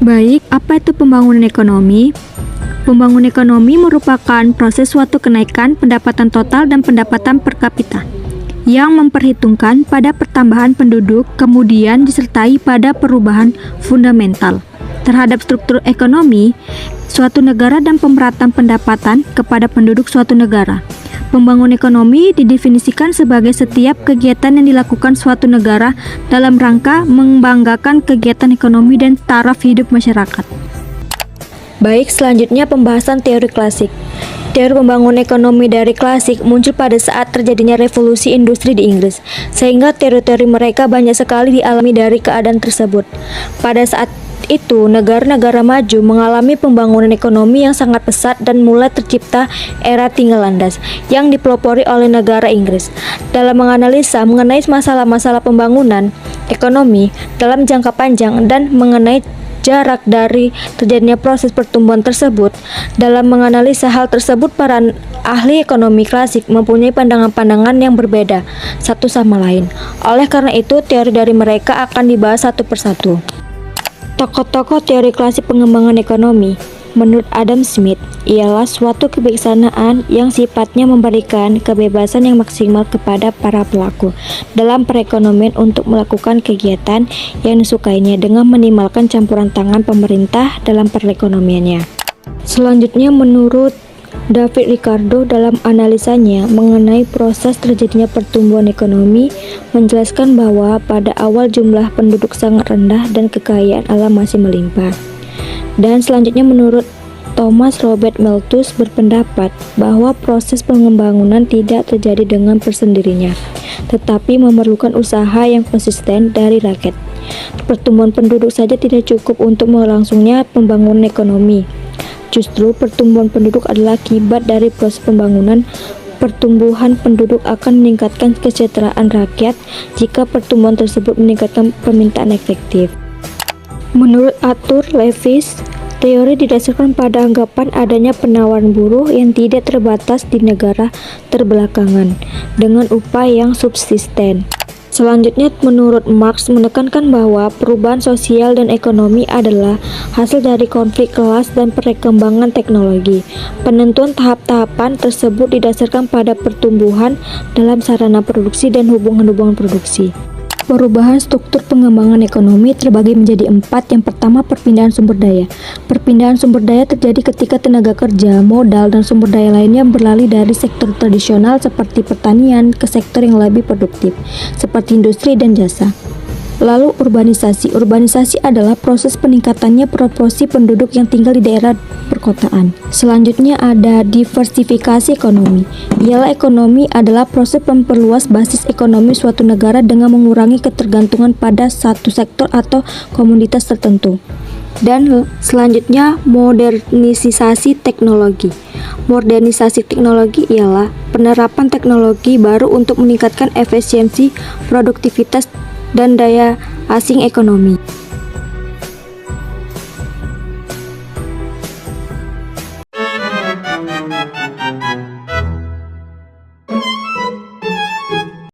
Baik, apa itu pembangunan ekonomi? Pembangunan ekonomi merupakan proses suatu kenaikan pendapatan total dan pendapatan per kapita yang memperhitungkan pada pertambahan penduduk, kemudian disertai pada perubahan fundamental terhadap struktur ekonomi suatu negara dan pemerataan pendapatan kepada penduduk suatu negara. Pembangunan ekonomi didefinisikan sebagai setiap kegiatan yang dilakukan suatu negara dalam rangka membanggakan kegiatan ekonomi dan taraf hidup masyarakat. Baik, selanjutnya pembahasan teori klasik. Teori pembangunan ekonomi dari klasik muncul pada saat terjadinya revolusi industri di Inggris, sehingga teori-teori mereka banyak sekali dialami dari keadaan tersebut. Pada saat itu, negara-negara maju mengalami pembangunan ekonomi yang sangat pesat dan mulai tercipta era tinggal landas yang dipelopori oleh negara Inggris. Dalam menganalisa mengenai masalah-masalah pembangunan ekonomi dalam jangka panjang dan mengenai jarak dari terjadinya proses pertumbuhan tersebut, dalam menganalisa hal tersebut para ahli ekonomi klasik mempunyai pandangan-pandangan yang berbeda satu sama lain. Oleh karena itu, teori dari mereka akan dibahas satu persatu. Tokoh-tokoh teori klasik pengembangan ekonomi menurut Adam Smith ialah suatu kebijaksanaan yang sifatnya memberikan kebebasan yang maksimal kepada para pelaku dalam perekonomian untuk melakukan kegiatan yang disukainya dengan minimalkan campuran tangan pemerintah dalam perekonomiannya. Selanjutnya, menurut David Ricardo dalam analisanya mengenai proses terjadinya pertumbuhan ekonomi menjelaskan bahwa pada awal jumlah penduduk sangat rendah dan kekayaan alam masih melimpah. Dan selanjutnya menurut Thomas Robert Malthus berpendapat bahwa proses pengembangan tidak terjadi dengan bersendirinya, tetapi memerlukan usaha yang konsisten dari rakyat. Pertumbuhan penduduk saja tidak cukup untuk melangsungnya pembangunan ekonomi. Justru pertumbuhan penduduk adalah akibat dari proses pembangunan. Pertumbuhan penduduk akan meningkatkan kesejahteraan rakyat jika pertumbuhan tersebut meningkatkan permintaan efektif. Menurut Arthur Lewis, teori didasarkan pada anggapan adanya penawaran buruh yang tidak terbatas di negara terbelakangan dengan upah yang subsisten. Selanjutnya, menurut Marx menekankan bahwa perubahan sosial dan ekonomi adalah hasil dari konflik kelas dan perkembangan teknologi. Penentuan tahap-tahapan tersebut didasarkan pada pertumbuhan dalam sarana produksi dan hubungan-hubungan produksi. Perubahan struktur pengembangan ekonomi terbagi menjadi 4. Yang pertama, perpindahan sumber daya. Perpindahan sumber daya terjadi ketika tenaga kerja, modal, dan sumber daya lainnya beralih dari sektor tradisional seperti pertanian ke sektor yang lebih produktif, seperti industri dan jasa. Lalu urbanisasi. Urbanisasi adalah proses peningkatannya proporsi penduduk yang tinggal di daerah perkotaan. Selanjutnya ada diversifikasi ekonomi. Ialah ekonomi adalah proses memperluas basis ekonomi suatu negara dengan mengurangi ketergantungan pada satu sektor atau komoditas tertentu. Dan selanjutnya modernisasi teknologi. Modernisasi teknologi ialah penerapan teknologi baru untuk meningkatkan efisiensi, produktivitas, dan daya asing ekonomi.